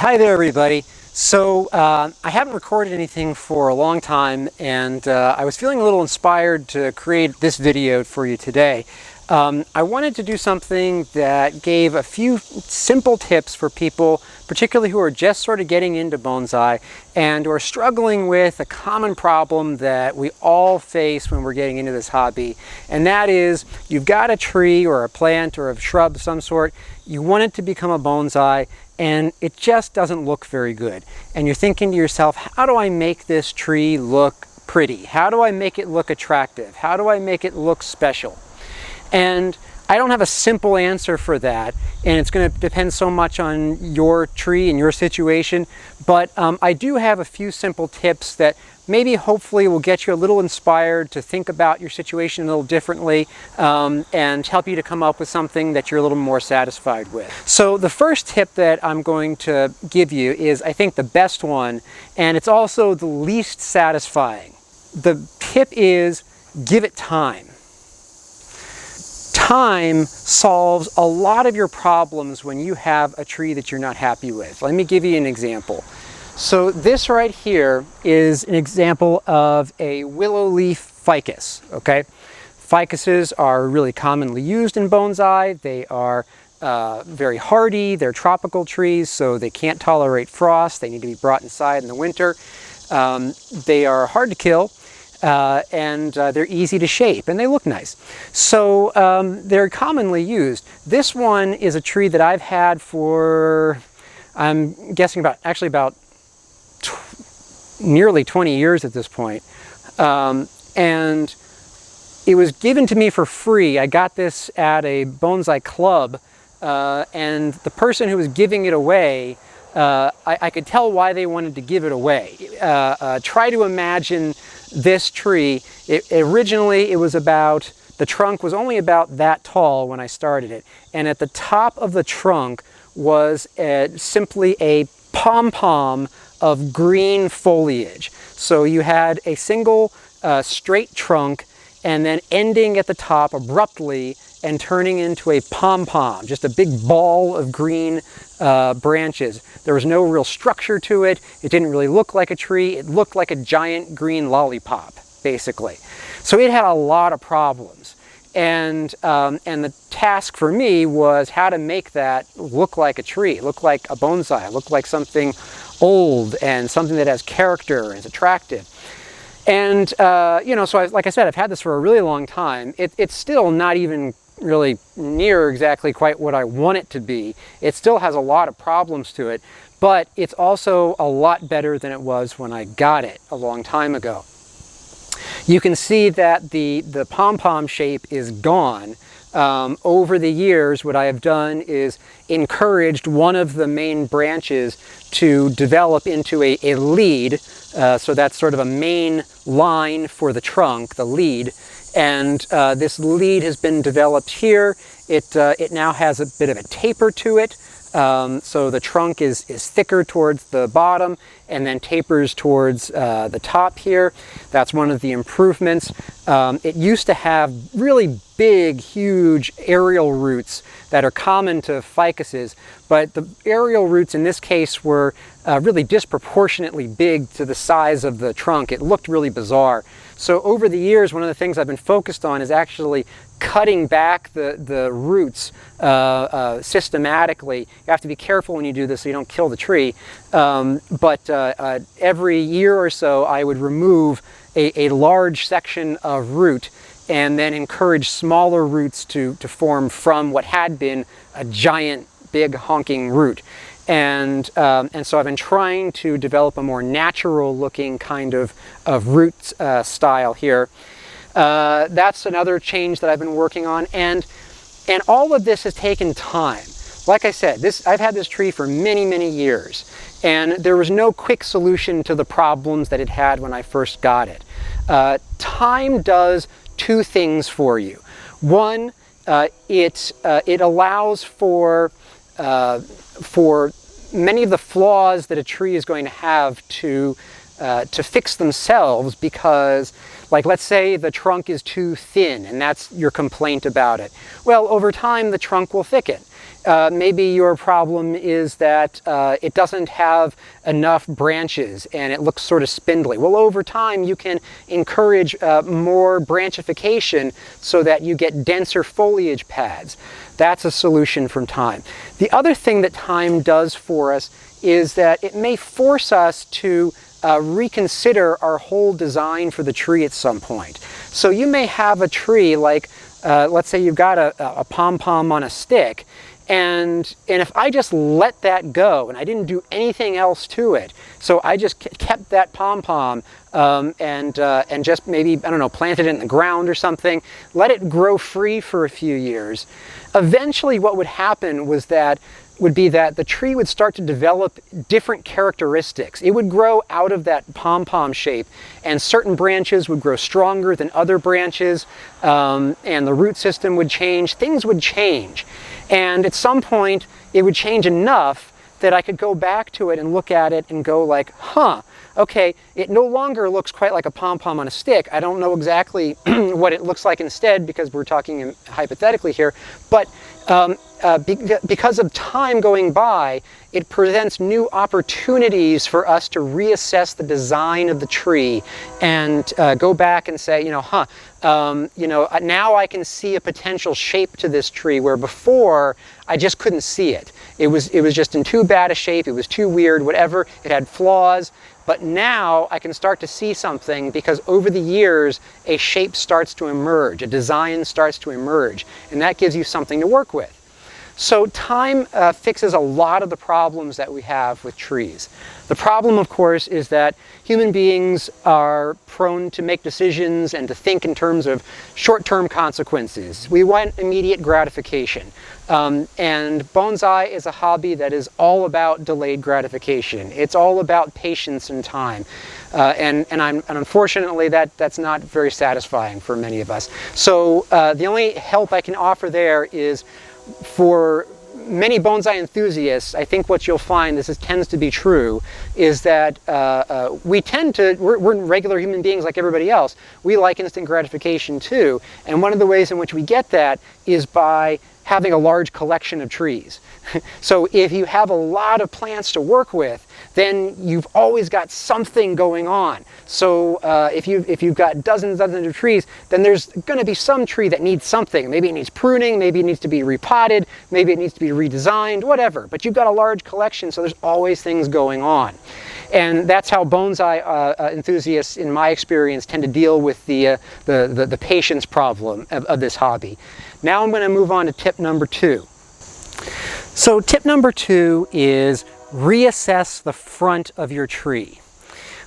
Hi there, everybody. So I haven't recorded anything for a long time, and I was feeling a little inspired to create this video for you today. I wanted to do something that gave a few simple tips for people, particularly who are just sort of getting into bonsai and who are struggling with a common problem that we all face when we're getting into this hobby. And that is, you've got a tree or a plant or a shrub of some sort, you want it to become a bonsai, and it just doesn't look very good. And you're thinking to yourself, how do I make this tree look pretty? How do I make it look attractive? How do I make it look special? And I don't have a simple answer for that, and it's going to depend so much on your tree and your situation, but I do have a few simple tips that maybe hopefully will get you a little inspired to think about your situation a little differently and help you to come up with something that you're a little more satisfied with. So the first tip that I'm going to give you is, I think, the best one, and it's also the least satisfying. The tip is, give it time. Time solves a lot of your problems when you have a tree that you're not happy with. Let me give you an example. So this right here is an example of a willow leaf ficus, okay? Ficuses are really commonly used in bonsai. They are very hardy. They're tropical trees, so they can't tolerate frost. They need to be brought inside in the winter. They are hard to kill. And they're easy to shape, and they look nice. So they're commonly used. This one is a tree that I've had for, I'm guessing about nearly 20 years at this point. And it was given to me for free. I got this at a bonsai club, and the person who was giving it away, I could tell why they wanted to give it away. Try to imagine this tree. Originally it was about, the trunk was only about that tall when I started it, and at the top of the trunk was simply a pom-pom of green foliage. So you had a single straight trunk, and then ending at the top abruptly and turning into a pom-pom, just a big ball of green branches. There was no real structure to it. It didn't really look like a tree. It looked like a giant green lollipop, basically. So it had a lot of problems. And the task for me was how to make that look like a tree, look like a bonsai, look like something old and something that has character and is attractive. And, you know, so like I said, I've had this for a really long time. It's still not even really near exactly quite what I want it to be. It still has a lot of problems to it, but it's also a lot better than it was when I got it a long time ago. You can see that the pom-pom shape is gone. Over the years, what I have done is encouraged one of the main branches to develop into a lead. So that's sort of a main line for the trunk, the lead. And this lead has been developed here. It now has a bit of a taper to it. So the trunk is thicker towards the bottom and then tapers towards the top here. That's one of the improvements. It used to have really big, huge aerial roots that are common to ficuses, but the aerial roots in this case were really disproportionately big to the size of the trunk. It looked really bizarre. So over the years, one of the things I've been focused on is actually cutting back the roots systematically. You have to be careful when you do this so you don't kill the tree. But every year or so, I would remove a large section of root and then encourage smaller roots to form from what had been a giant, big honking root. And so I've been trying to develop a more natural looking kind of root style here. That's another change that I've been working on, and all of this has taken time. Like I said, I've had this tree for many, many years, and there was no quick solution to the problems that it had when I first got it. Time does two things for you. One, it allows for many of the flaws that a tree is going to have to to fix themselves because, like, let's say the trunk is too thin and that's your complaint about it. Well, over time the trunk will thicken. Maybe your problem is that it doesn't have enough branches and it looks sort of spindly. Well, over time you can encourage more branchification so that you get denser foliage pads. That's a solution from time. The other thing that time does for us is that it may force us to reconsider our whole design for the tree at some point. So you may have a tree like, let's say you've got a pom-pom on a stick, and if I just let that go and I didn't do anything else to it, so I just kept that pom-pom and just maybe, I don't know, planted it in the ground or something, let it grow free for a few years, eventually what would happen would be that the tree would start to develop different characteristics. It would grow out of that pom-pom shape, and certain branches would grow stronger than other branches, and the root system would change. Things would change. And at some point, it would change enough that I could go back to it and look at it and go like, huh, okay, it no longer looks quite like a pom-pom on a stick. I don't know exactly what it looks like instead because we're talking hypothetically here, but because of time going by, it presents new opportunities for us to reassess the design of the tree and go back and say, now I can see a potential shape to this tree where before I just couldn't see it. It was just in too bad a shape, it was too weird, whatever, it had flaws. But now I can start to see something because over the years, a shape starts to emerge, a design starts to emerge, and that gives you something to work with. So time fixes a lot of the problems that we have with trees. The problem, of course, is that human beings are prone to make decisions and to think in terms of short-term consequences. We want immediate gratification. And bonsai is a hobby that is all about delayed gratification. It's all about patience and time. And unfortunately, that's not very satisfying for many of us. So the only help I can offer there is, for many bonsai enthusiasts, I think what you'll find, tends to be true, is that we're regular human beings like everybody else. We like instant gratification too. And one of the ways in which we get that is by having a large collection of trees. So if you have a lot of plants to work with, then you've always got something going on. So if you've got dozens of trees, then there's going to be some tree that needs something. Maybe it needs pruning, maybe it needs to be repotted, maybe it needs to be redesigned, whatever. But you've got a large collection, so there's always things going on. And that's how bonsai enthusiasts, in my experience, tend to deal with the patience problem of this hobby. Now I'm going to move on to tip number 2. So tip number 2 is reassess the front of your tree.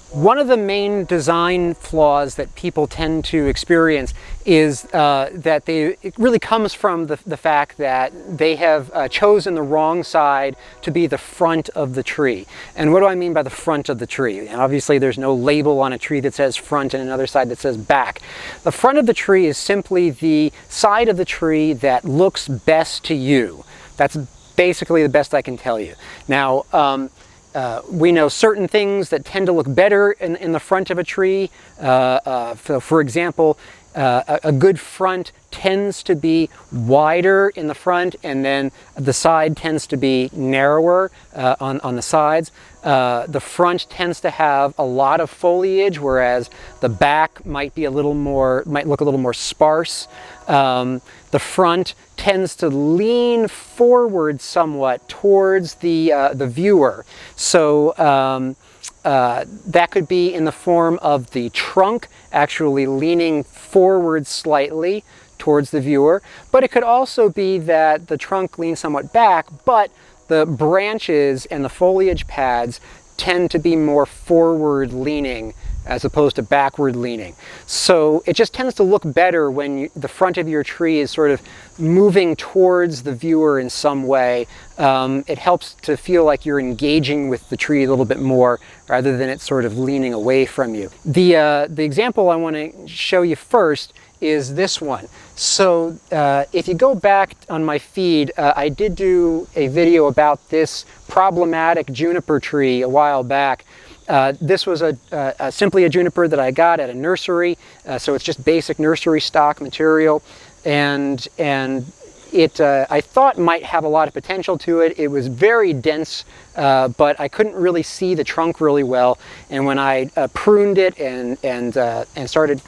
One of the main design flaws that people tend to experience is that it really comes from the fact that they have chosen the wrong side to be the front of the tree. And what do I mean by the front of the tree? And obviously there's no label on a tree that says front and another side that says back. The front of the tree is simply the side of the tree that looks best to you. That's basically the best I can tell you. Now, we know certain things that tend to look better in the front of a tree. For example, a good front tends to be wider in the front, and then the side tends to be narrower on the sides. The front tends to have a lot of foliage, whereas the back might look a little more sparse. The front tends to lean forward somewhat towards the viewer. So that could be in the form of the trunk actually leaning forward slightly towards the viewer, but it could also be that the trunk leans somewhat back, but the branches and the foliage pads tend to be more forward leaning as opposed to backward leaning. So it just tends to look better when the front of your tree is sort of moving towards the viewer in some way. It helps to feel like you're engaging with the tree a little bit more rather than it sort of leaning away from you. The example I want to show you first is this one. So if you go back on my feed, I did do a video about this problematic juniper tree a while back. This was simply a juniper that I got at a nursery, so it's just basic nursery stock material, and it I thought might have a lot of potential to it. It was very dense, but I couldn't really see the trunk really well. And when I pruned it and started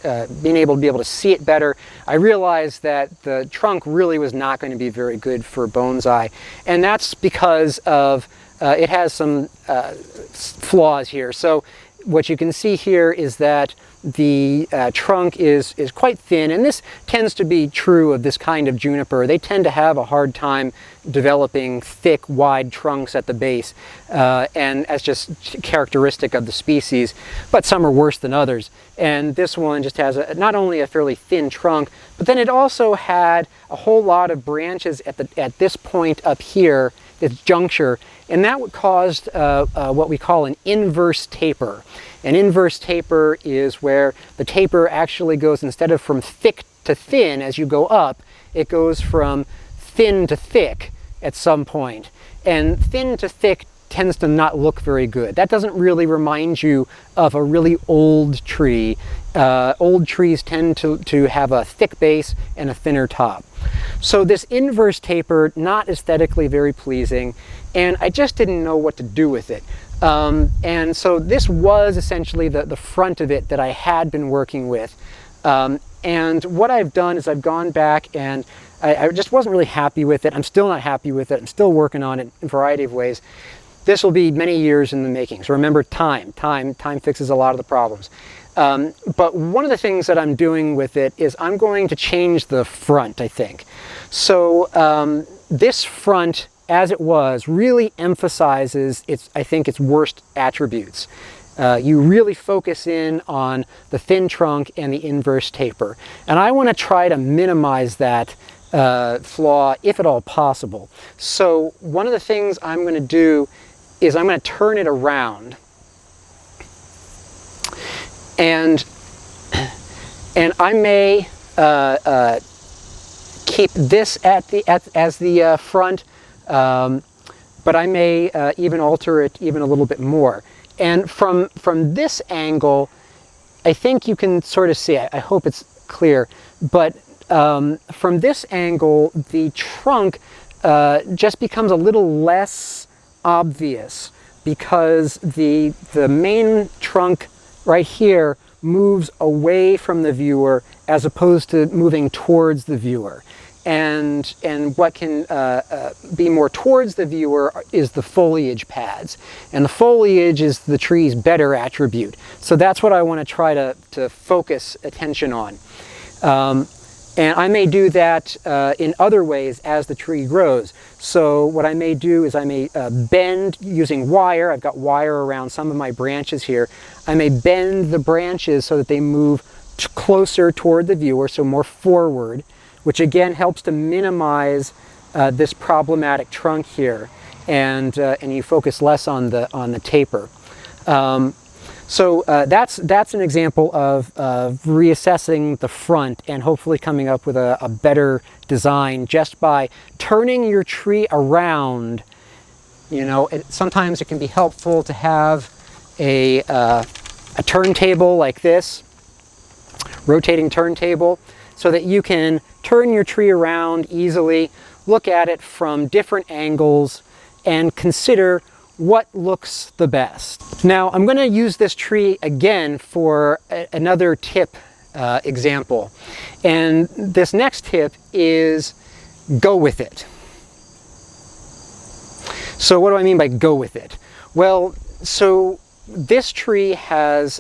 being able to see it better, I realized that the trunk really was not going to be very good for bonsai, and that's because of it has some flaws here. So what you can see here is that the trunk is quite thin, and this tends to be true of this kind of juniper. They tend to have a hard time developing thick, wide trunks at the base, and that's just characteristic of the species, but some are worse than others. And this one just has not only a fairly thin trunk, but then it also had a whole lot of branches at this point up here, this juncture, and that caused what we call an inverse taper. An inverse taper is where the taper actually goes, instead of from thick to thin as you go up, it goes from thin to thick at some point. And thin to thick tends to not look very good. That doesn't really remind you of a really old tree. Old trees tend to have a thick base and a thinner top. So this inverse taper, not aesthetically very pleasing, and I just didn't know what to do with it. And so this was essentially the front of it that I had been working with. And what I've done is I've gone back and I just wasn't really happy with it. I'm still not happy with it. I'm still working on it in a variety of ways. This will be many years in the making. So remember, time fixes a lot of the problems. But one of the things that I'm doing with it is I'm going to change the front, I think. So this front, as it was, really emphasizes I think its worst attributes. You really focus in on the thin trunk and the inverse taper. And I want to try to minimize that flaw, if at all possible. So one of the things I'm going to do is I'm going to turn it around, and I may keep this as the front, but I may even alter it even a little bit more. And from this angle, I think you can sort of see, I hope it's clear, but from this angle, the trunk just becomes a little less obvious, because the main trunk right here moves away from the viewer as opposed to moving towards the viewer. And what can be more towards the viewer is the foliage pads. And the foliage is the tree's better attribute. So that's what I want to try to focus attention on. And I may do that in other ways as the tree grows. So what I may do is I may bend using wire. I've got wire around some of my branches here. I may bend the branches so that they move closer toward the viewer, so more forward, which again helps to minimize this problematic trunk here, and you focus less on the taper. So that's an example of reassessing the front and hopefully coming up with a better design just by turning your tree around. You know, sometimes it can be helpful to have a turntable like this, rotating turntable, so that you can turn your tree around easily, look at it from different angles, and consider what looks the best. Now, I'm going to use this tree again for another tip example. And this next tip is go with it. So what do I mean by go with it? Well, so this tree has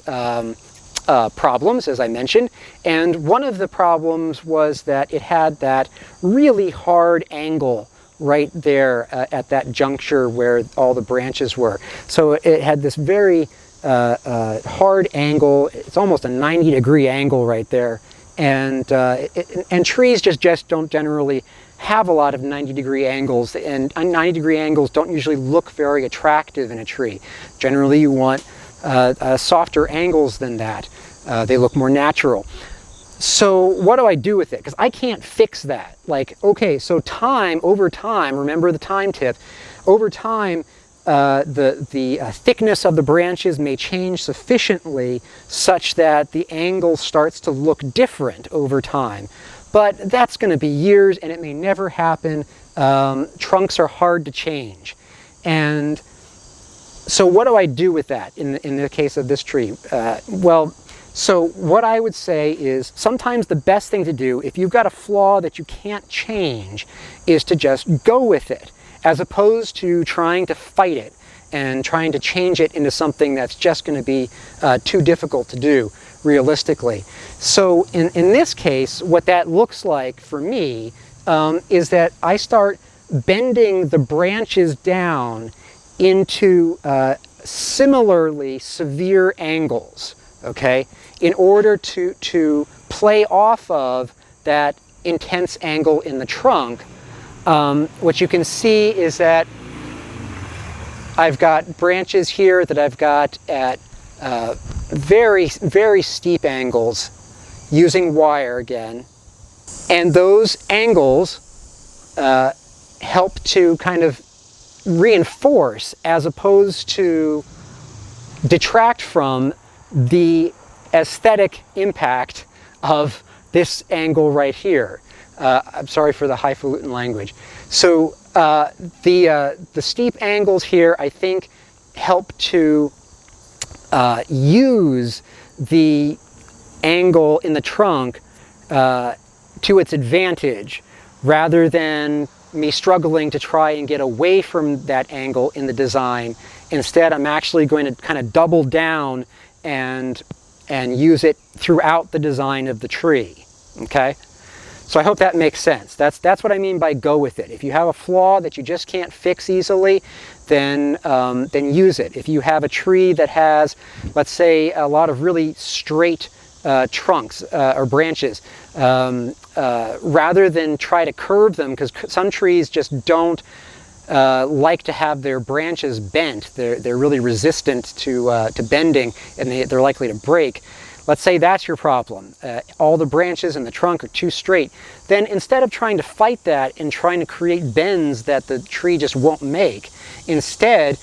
problems, as I mentioned, and one of the problems was that it had that really hard angle right there at that juncture where all the branches were. So it had this very hard angle. It's almost a 90-degree angle right there, and trees just don't generally have a lot of 90-degree angles, and 90-degree angles don't usually look very attractive in a tree. Generally, you want softer angles than that. They look more natural. So what do I do with it? Because I can't fix that. Like, okay, so over time, remember the time tip, over time, the thickness of the branches may change sufficiently such that the angle starts to look different over time. But that's going to be years, and it may never happen. Trunks are hard to change. And so what do I do with that in the case of this tree? So what I would say is sometimes the best thing to do, if you've got a flaw that you can't change, is to just go with it, as opposed to trying to fight it and trying to change it into something that's just going to be too difficult to do realistically. So in this case, what that looks like for me is that I start bending the branches down into similarly severe angles, okay, in order to play off of that intense angle in the trunk. What you can see is that I've got branches here that I've got at very, very steep angles using wire again. And those angles help to kind of reinforce as opposed to detract from the aesthetic impact of this angle right here. I'm sorry for the highfalutin language. So the steep angles here, I think, help to use the angle in the trunk to its advantage, rather than me struggling to try and get away from that angle in the design. Instead, I'm actually going to kind of double down and use it throughout the design of the tree. Okay? So I hope that makes sense. That's what I mean by go with it. If you have a flaw that you just can't fix easily, then use it. If you have a tree that has, let's say, a lot of really straight trunks or branches, rather than try to curve them, because some trees just don't like to have their branches bent. They're really resistant to bending, and they're likely to break. Let's say that's your problem. All the branches in the trunk are too straight. Then instead of trying to fight that and trying to create bends that the tree just won't make, instead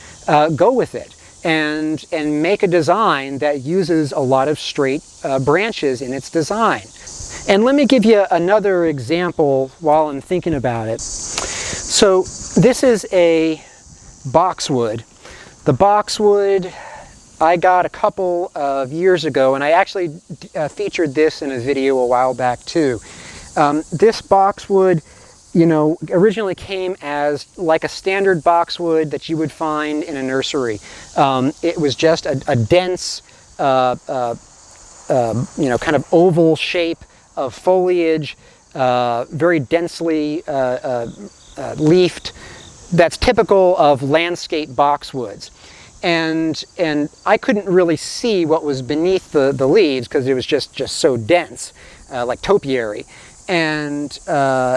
go with it and make a design that uses a lot of straight branches in its design. And let me give you another example while I'm thinking about it. So this is a boxwood. The boxwood I got a couple of years ago, and I actually featured this in a video a while back too. This boxwood, you know, originally came as like a standard boxwood that you would find in a nursery. It was just a dense, you know, kind of oval shape of foliage, very densely leafed. That's typical of landscape boxwoods. And I couldn't really see what was beneath the leaves because it was just so dense, like topiary. And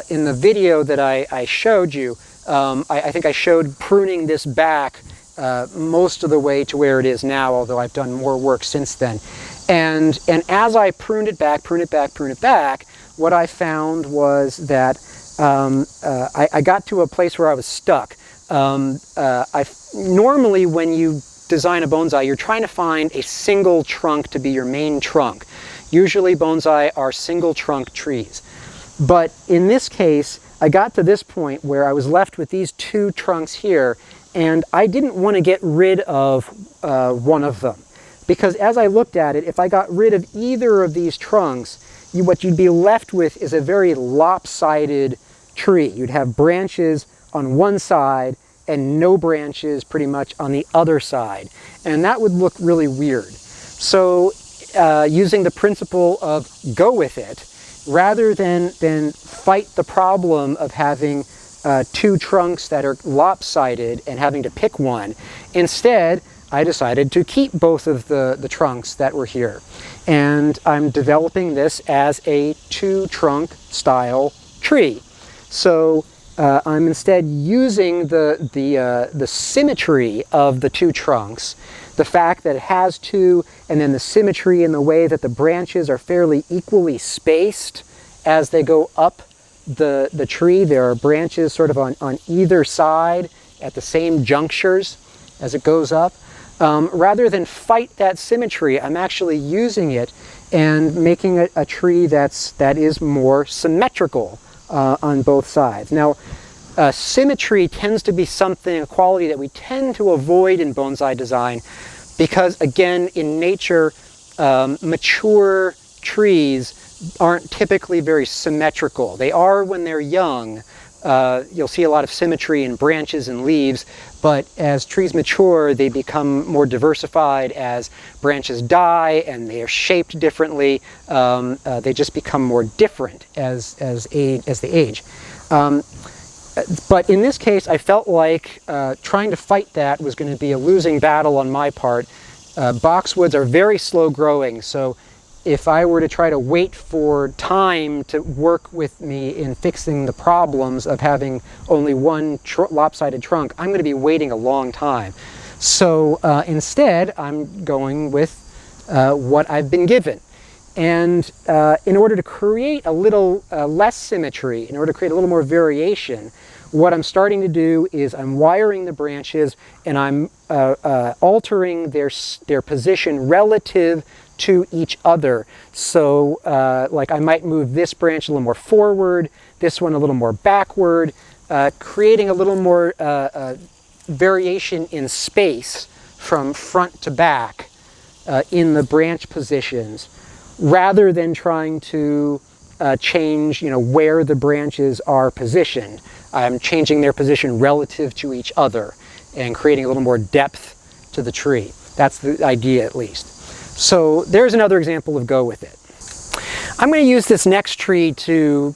in the video that I showed you, I think I showed pruning this back most of the way to where it is now, although I've done more work since then. And as I pruned it back, what I found was that I got to a place where I was stuck. Normally when you design a bonsai, you're trying to find a single trunk to be your main trunk. Usually bonsai are single trunk trees. But in this case, I got to this point where I was left with these two trunks here, and I didn't want to get rid of one of them. Because as I looked at it, if I got rid of either of these trunks, what you'd be left with is a very lopsided tree. You'd have branches on one side and no branches pretty much on the other side. And that would look really weird. So using the principle of go with it, rather than fight the problem of having two trunks that are lopsided and having to pick one, instead I decided to keep both of the trunks that were here. And I'm developing this as a two-trunk style tree. So I'm instead using the symmetry of the two trunks, the fact that it has two, and then the symmetry in the way that the branches are fairly equally spaced as they go up the tree. There are branches sort of on either side at the same junctures. as it goes up. Rather than fight that symmetry, I'm actually using it and making a tree that is more symmetrical on both sides. Now, symmetry tends to be a quality that we tend to avoid in bonsai design because, again, in nature, mature trees aren't typically very symmetrical. They are when they're young. You'll see a lot of symmetry in branches and leaves, but as trees mature, they become more diversified. As branches die and they are shaped differently, they just become more different as they age. But in this case, I felt like trying to fight that was going to be a losing battle on my part. Boxwoods are very slow growing, so if I were to try to wait for time to work with me in fixing the problems of having only one lopsided trunk, I'm going to be waiting a long time. So instead, I'm going with what I've been given. And in order to create a little less symmetry, in order to create a little more variation, what I'm starting to do is I'm wiring the branches and I'm altering their position relative to each other. So like I might move this branch a little more forward, this one a little more backward, creating a little more variation in space from front to back in the branch positions, rather than trying to change, where the branches are positioned. I'm changing their position relative to each other and creating a little more depth to the tree. That's the idea, at least. So there's another example of go with it. I'm going to use this next tree to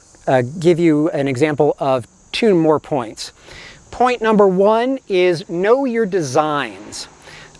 give you an example of 2 more points. Point number 1 is know your designs.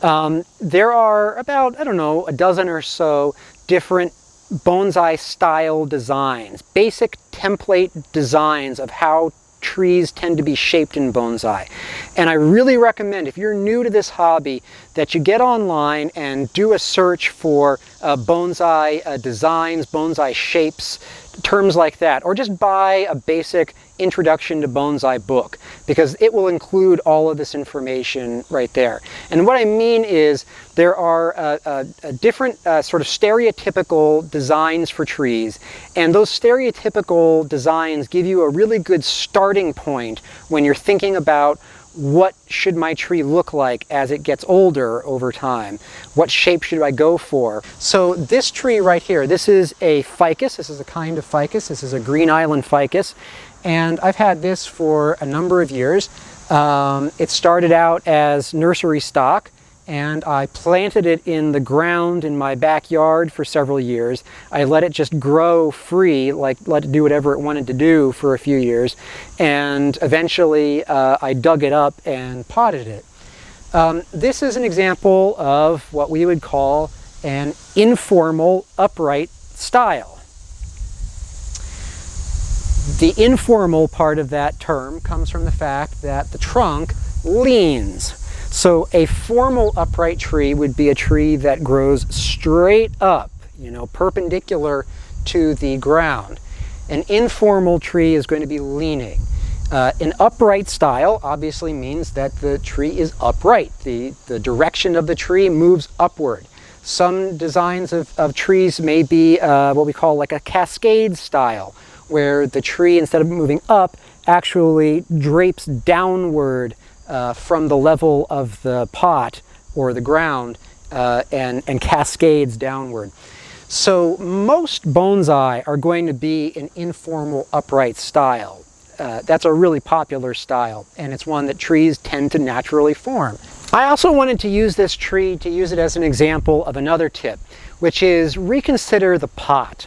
There are about, a dozen or so different bonsai style designs, basic template designs of how trees tend to be shaped in bonsai. And I really recommend, if you're new to this hobby, that you get online and do a search for bonsai designs, bonsai shapes, terms like that, or just buy a basic introduction to bonsai book, because it will include all of this information right there. And what I mean is there are different sort of stereotypical designs for trees, and those stereotypical designs give you a really good starting point when you're thinking about what should my tree look like as it gets older over time? What shape should I go for? So this tree right here, this is a ficus. This is a kind of ficus. This is a Green Island ficus. And I've had this for a number of years. It started out as nursery stock, and I planted it in the ground in my backyard for several years. I let it just grow free, like let it do whatever it wanted to do for a few years. And eventually I dug it up and potted it. This is an example of what we would call an informal upright style. The informal part of that term comes from the fact that the trunk leans. So a formal upright tree would be a tree that grows straight up, perpendicular to the ground. An informal tree is going to be leaning. An upright style obviously means that the tree is upright. The direction of the tree moves upward. Some designs of trees may be what we call like a cascade style, where the tree, instead of moving up, actually drapes downward from the level of the pot or the ground and cascades downward. So most bonsai are going to be an informal upright style. That's a really popular style, and it's one that trees tend to naturally form. I also wanted to use this tree to use it as an example of another tip, which is reconsider the pot.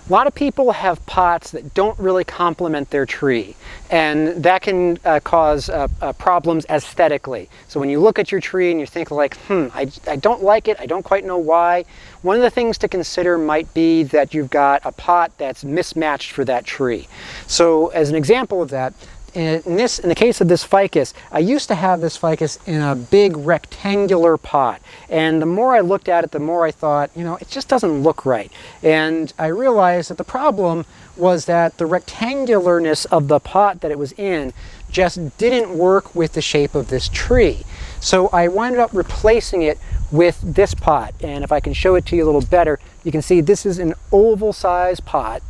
A lot of people have pots that don't really complement their tree, and that can cause problems aesthetically. So when you look at your tree and you think like, I don't like it, I don't quite know why, one of the things to consider might be that you've got a pot that's mismatched for that tree. So as an example of that, in the case of this ficus, I used to have this ficus in a big rectangular pot, and the more I looked at it, the more I thought, it just doesn't look right. And I realized that the problem was that the rectangularness of the pot that it was in just didn't work with the shape of this tree. So I wound up replacing it with this pot, and if I can show it to you a little better, you can see this is an oval size pot.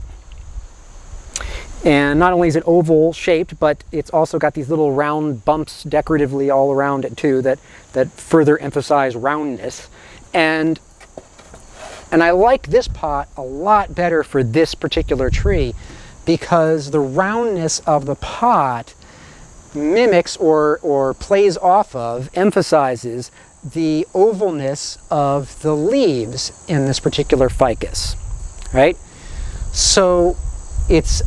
And not only is it oval shaped, but it's also got these little round bumps decoratively all around it too that further emphasize roundness. And I like this pot a lot better for this particular tree because the roundness of the pot mimics or plays off of, emphasizes the ovalness of the leaves in this particular ficus, right? So it's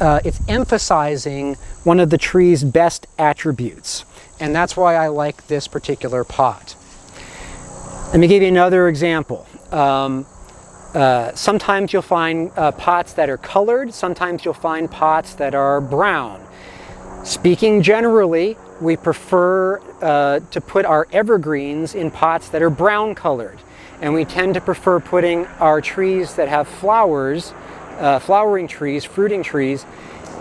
emphasizing one of the tree's best attributes, and that's why I like this particular pot. Let me give you another example. Sometimes you'll find pots that are colored, sometimes you'll find pots that are brown. Speaking generally, we prefer to put our evergreens in pots that are brown colored, and we tend to prefer putting our trees that have flowers, flowering trees, fruiting trees,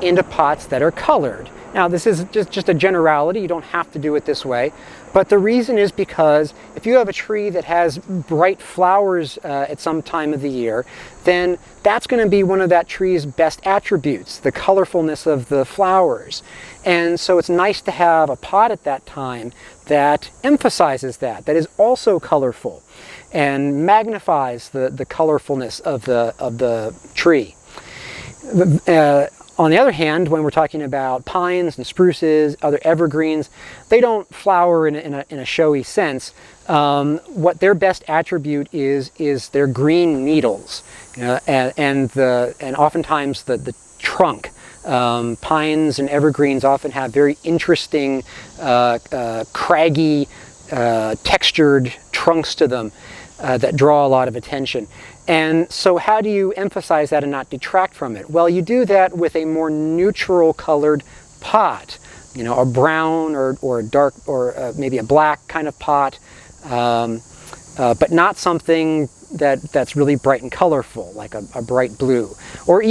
into pots that are colored. Now this is just a generality, you don't have to do it this way, but the reason is because if you have a tree that has bright flowers at some time of the year, then that's going to be one of that tree's best attributes, the colorfulness of the flowers. And so it's nice to have a pot at that time that emphasizes that is also colorful and magnifies the colorfulness of the tree. On the other hand, when we're talking about pines and spruces, other evergreens, they don't flower in a showy sense. What their best attribute is their green needles, and oftentimes the trunk. Pines and evergreens often have very interesting, craggy, textured trunks to them that draw a lot of attention. And so how do you emphasize that and not detract from it? Well, you do that with a more neutral colored pot, a brown or a dark or maybe a black kind of pot, but not something that's really bright and colorful, like a bright blue, or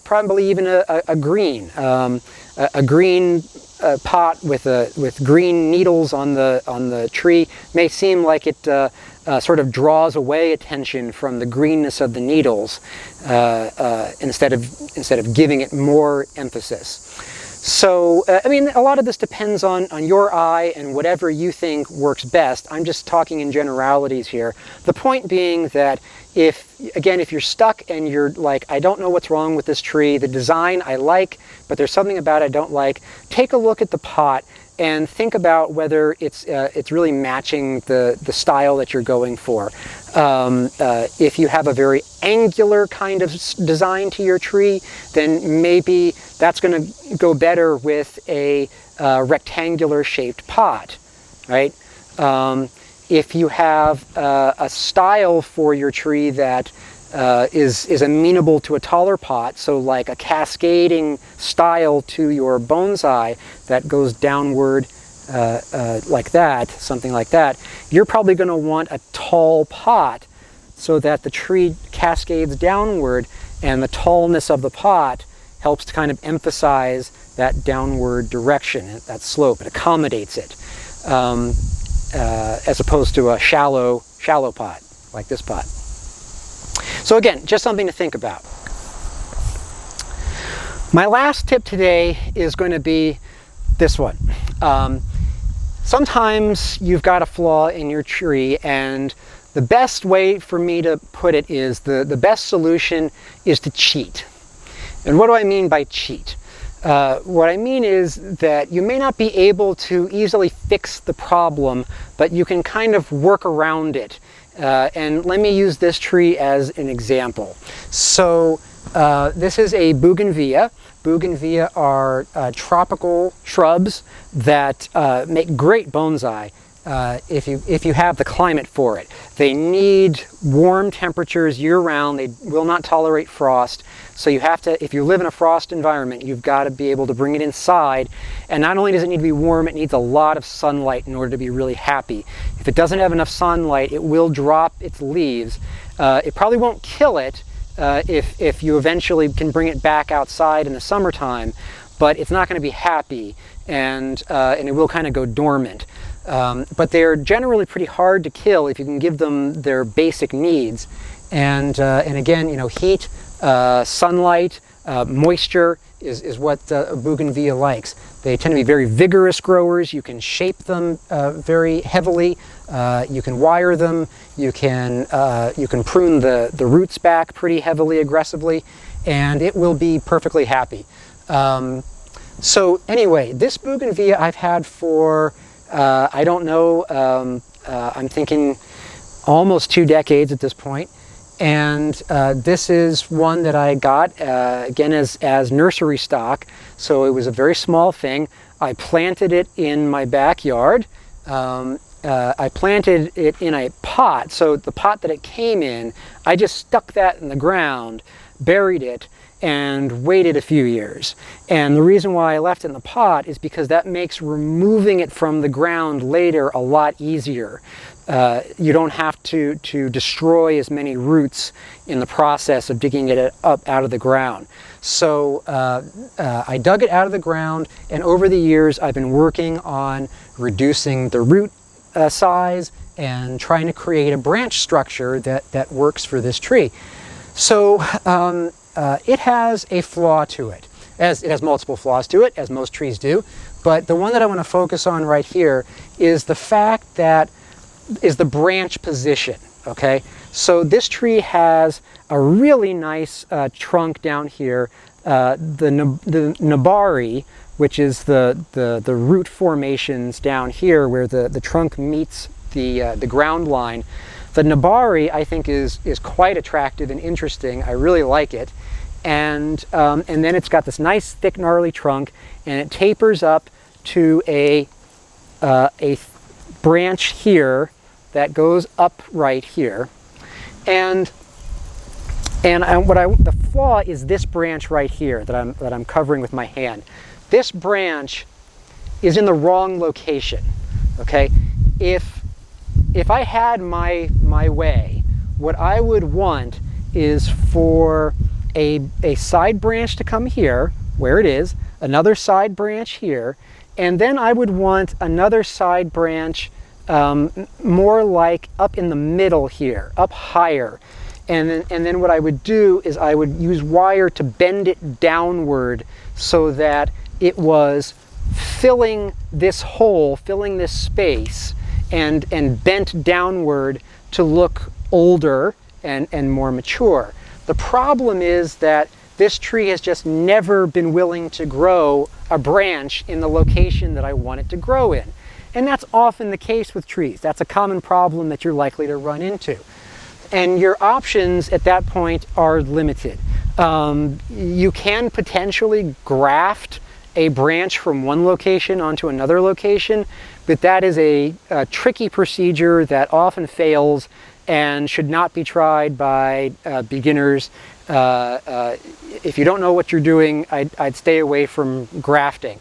probably even a green, a green pot with green needles on the tree may seem like it sort of draws away attention from the greenness of the needles instead of giving it more emphasis. So, I mean, a lot of this depends on your eye and whatever you think works best. I'm just talking in generalities here. The point being that if you're stuck and you're like, I don't know what's wrong with this tree, the design I like, but there's something about it I don't like, take a look at the pot and think about whether it's really matching the style that you're going for. If you have a very angular kind of design to your tree, then maybe that's going to go better with a rectangular shaped pot, right? If you have a style for your tree that is amenable to a taller pot, so like a cascading style to your bonsai that goes downward like that, something like that, you're probably going to want a tall pot so that the tree cascades downward, and the tallness of the pot helps to kind of emphasize that downward direction, that slope. It accommodates it, as opposed to a shallow pot like this pot. So again, just something to think about. My last tip today is going to be this one. Sometimes you've got a flaw in your tree, and the best way for me to put it is the best solution is to cheat. And what do I mean by cheat? What I mean is that you may not be able to easily fix the problem, but you can kind of work around it. And let me use this tree as an example. So this is a bougainvillea. Bougainvillea are tropical shrubs that make great bonsai if you have the climate for it. They need warm temperatures year-round. They will not tolerate frost. So you have to, if you live in a frost environment, you've got to be able to bring it inside. And not only does it need to be warm, it needs a lot of sunlight in order to be really happy. If it doesn't have enough sunlight, it will drop its leaves. It probably won't kill it if you eventually can bring it back outside in the summertime, but it's not going to be happy, and it will kind of go dormant. but they're generally pretty hard to kill if you can give them their basic needs. And again, you know, heat, sunlight, moisture is what a bougainvillea likes. They tend to be very vigorous growers. You can shape them very heavily. You can wire them. You can prune the roots back pretty heavily, aggressively, and it will be perfectly happy. So anyway, this bougainvillea I've had for, I don't know, I'm thinking almost 2 decades at this point. And this is one that I got, again, as nursery stock. So it was a very small thing. I planted it in my backyard. I planted it in a pot. So the pot that it came in, I just stuck that in the ground, buried it, and waited a few years. And the reason why I left it in the pot is because that makes removing it from the ground later a lot easier. You don't have to destroy as many roots in the process of digging it up out of the ground. So I dug it out of the ground, and over the years I've been working on reducing the root size and trying to create a branch structure that works for this tree. So it has a flaw to it. It has multiple flaws to it, as most trees do, but the one that I want to focus on right here is the fact that is the branch position, okay? So this tree has a really nice trunk down here. The nabari, which is the root formations down here where the trunk meets the ground line. The nabari, I think, is quite attractive and interesting. I really like it. And then it's got this nice, thick, gnarly trunk, and it tapers up to a branch here that goes up right here, and the flaw is this branch right here that I'm covering with my hand. This branch is in the wrong location. Okay, if I had my way, what I would want is for a side branch to come here where it is, another side branch here, and then I would want another side branch more like up in the middle here, up higher. And then what I would do is I would use wire to bend it downward so that it was filling this hole, filling this space, and bent downward to look older and more mature. The problem is that this tree has just never been willing to grow a branch in the location that I want it to grow in. And that's often the case with trees. That's a common problem that you're likely to run into. And your options at that point are limited. You can potentially graft a branch from one location onto another location, but that is a tricky procedure that often fails and should not be tried by beginners. If you don't know what you're doing, I'd stay away from grafting.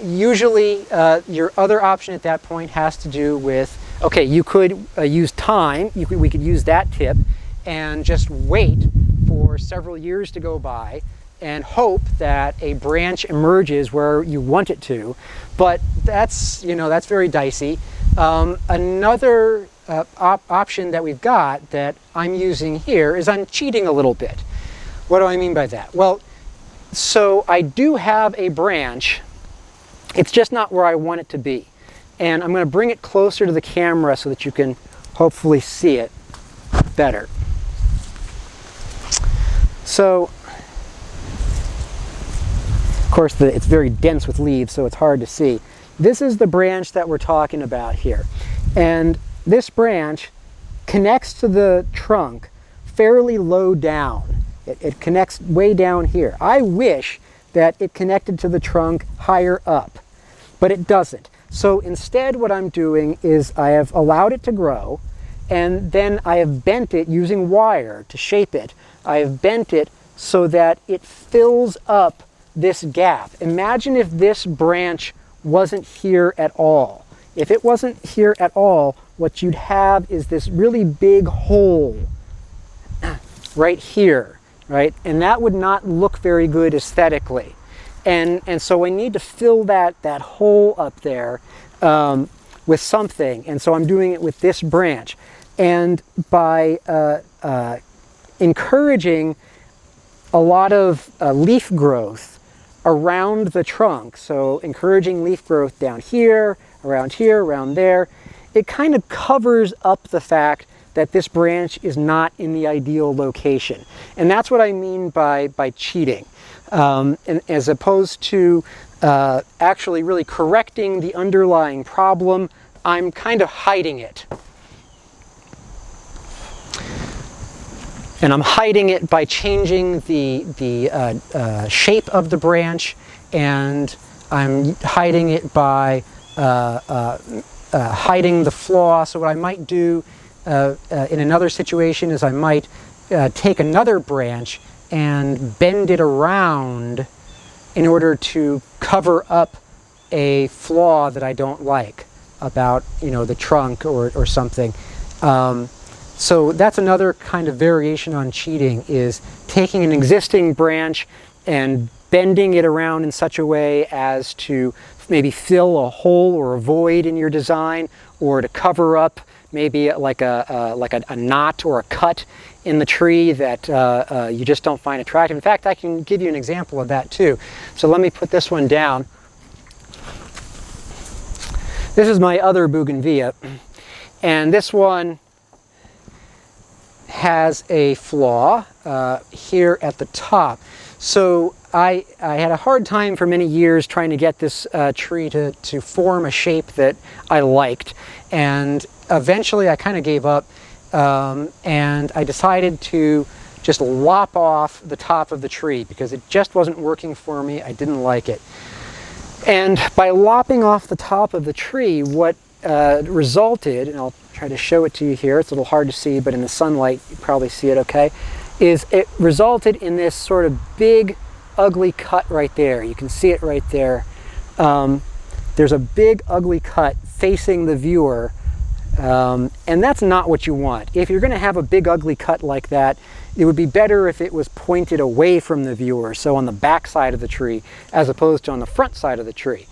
Usually your other option at that point has to do with, okay, you could use time. We could use that tip and just wait for several years to go by and hope that a branch emerges where you want it to, but that's very dicey. Another option that we've got that I'm using here is I'm cheating a little bit. What do I mean by that? Well, so I do have a branch. It's just not where I want it to be. And I'm going to bring it closer to the camera so that you can hopefully see it better. So, of course, it's very dense with leaves, so it's hard to see. This is the branch that we're talking about here. And this branch connects to the trunk fairly low down. It connects way down here. I wish that it connected to the trunk higher up, but it doesn't. So instead what I'm doing is I have allowed it to grow, and then I have bent it using wire to shape it. I have bent it so that it fills up this gap. Imagine if this branch wasn't here at all. If it wasn't here at all, what you'd have is this really big hole right here, right? And that would not look very good aesthetically. And so I need to fill that hole up there. with something, and so I'm doing it with this branch. And by encouraging a lot of leaf growth around the trunk, so encouraging leaf growth down here, around there, it kind of covers up the fact that this branch is not in the ideal location. And that's what I mean by cheating. And as opposed to actually really correcting the underlying problem, I'm kind of hiding it. And I'm hiding it by changing the shape of the branch, and I'm hiding it by hiding the flaw. So what I might do in another situation is I might take another branch and bend it around in order to cover up a flaw that I don't like about, you know, the trunk or something. So that's another kind of variation on cheating, is taking an existing branch and bending it around in such a way as to maybe fill a hole or a void in your design, or to cover up maybe like a knot or a cut in the tree that you just don't find attractive. In fact, I can give you an example of that too. So let me put this one down. This is my other bougainvillea, and this one has a flaw here at the top. So I had a hard time for many years trying to get this tree to form a shape that I liked, and eventually I kind of gave up, and I decided to just lop off the top of the tree because it just wasn't working for me. I didn't like it. And by lopping off the top of the tree, what resulted, and I'll try to show it to you here, it's a little hard to see, but in the sunlight you probably see it okay, is it resulted in this sort of big ugly cut right there. You can see it right there. There's a big ugly cut facing the viewer, and that's not what you want. If you're going to have a big ugly cut like that, it would be better if it was pointed away from the viewer, so on the back side of the tree as opposed to on the front side of the tree.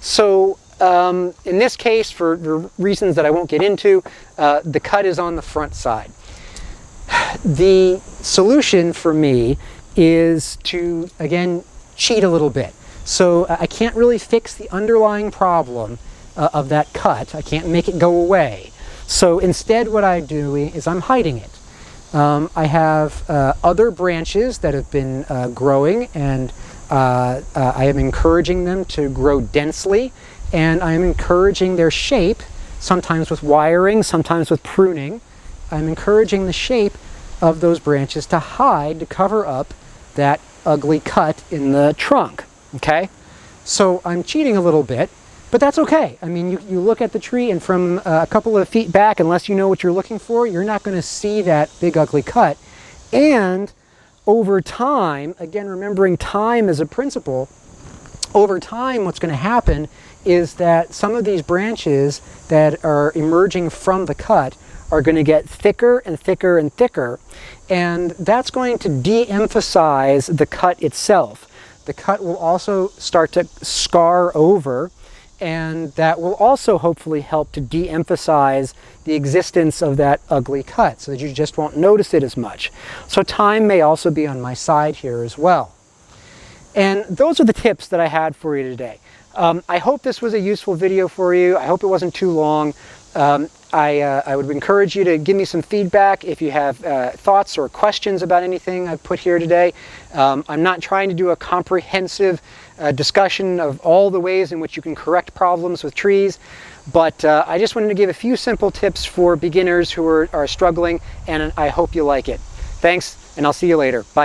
So in this case, for reasons that I won't get into, the cut is on the front side. The solution for me is to, again, cheat a little bit. So I can't really fix the underlying problem of that cut. I can't make it go away. So instead what I do is I'm hiding it. I have other branches that have been growing, and I am encouraging them to grow densely, and I am encouraging their shape, sometimes with wiring, sometimes with pruning. I'm encouraging the shape of those branches to hide, to cover up that ugly cut in the trunk, okay? So I'm cheating a little bit, but that's okay. I mean, you look at the tree, and from a couple of feet back, unless you know what you're looking for, you're not going to see that big ugly cut. And over time, again, remembering time as a principle, over time what's going to happen is that some of these branches that are emerging from the cut are going to get thicker and thicker and thicker, and that's going to de-emphasize the cut itself. The cut will also start to scar over, and that will also hopefully help to de-emphasize the existence of that ugly cut, so that you just won't notice it as much. So time may also be on my side here as well. And those are the tips that I had for you today. I hope this was a useful video for you. I hope it wasn't too long. I would encourage you to give me some feedback if you have thoughts or questions about anything I've put here today. I'm not trying to do a comprehensive discussion of all the ways in which you can correct problems with trees, but I just wanted to give a few simple tips for beginners who are struggling, and I hope you like it. Thanks, and I'll see you later. Bye.